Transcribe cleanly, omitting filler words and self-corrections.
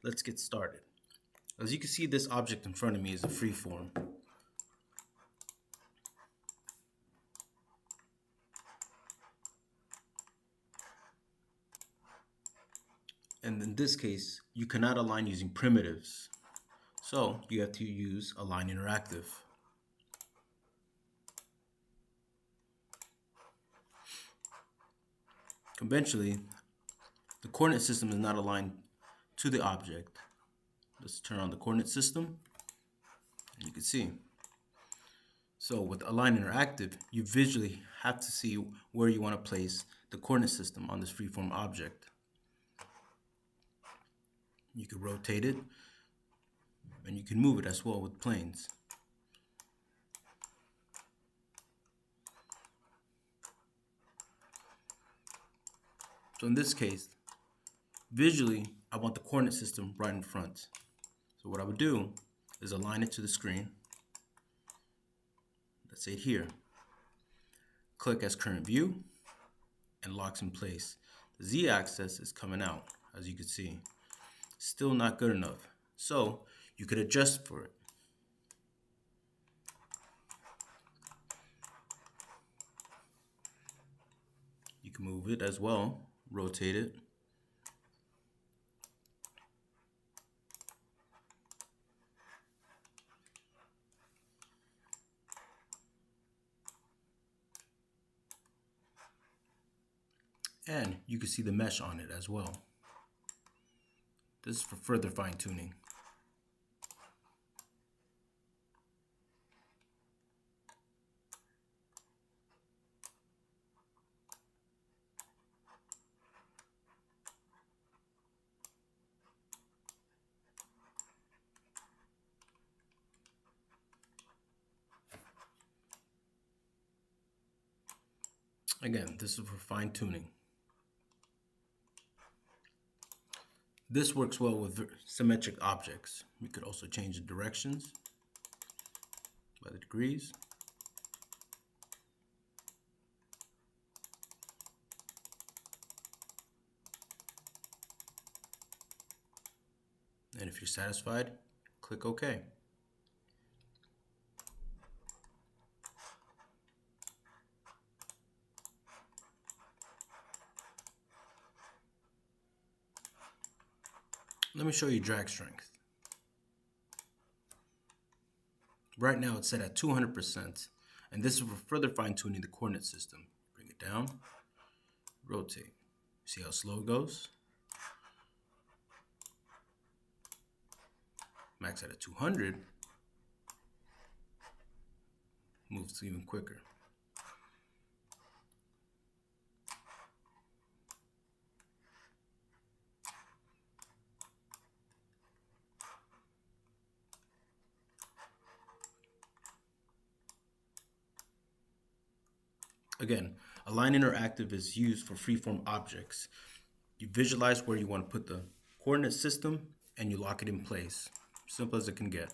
let's get started. As you can see, this object in front of me is a freeform. And in this case, you cannot align using primitives. So you have to use align interactive. Conventionally, the coordinate system is not aligned to the object. Let's turn on the coordinate system, and you can see. So with align interactive, you visually have to see where you want to place the coordinate system on this freeform object. You can rotate it, and you can move it as well with planes. So in this case, visually, I want the coordinate system right in front. So what I would do is align it to the screen. Let's say here. Click as current view and locks in place. The Z-axis is coming out, as you can see. Still not good enough. So you could adjust for it. You can move it as well, rotate it. And you can see the mesh on it as well. This is for further fine-tuning. Again, this is for fine-tuning. This works well with symmetric objects. We could also change the directions by the degrees. And if you're satisfied, click OK. Let me show you drag strength. Right now it's set at 200%, and this is for further fine-tuning the coordinate system. Bring it down, rotate. See how slow it goes? Max at 200, moves even quicker. Again, align interactive is used for freeform objects. You visualize where you want to put the coordinate system and you lock it in place. Simple as it can get.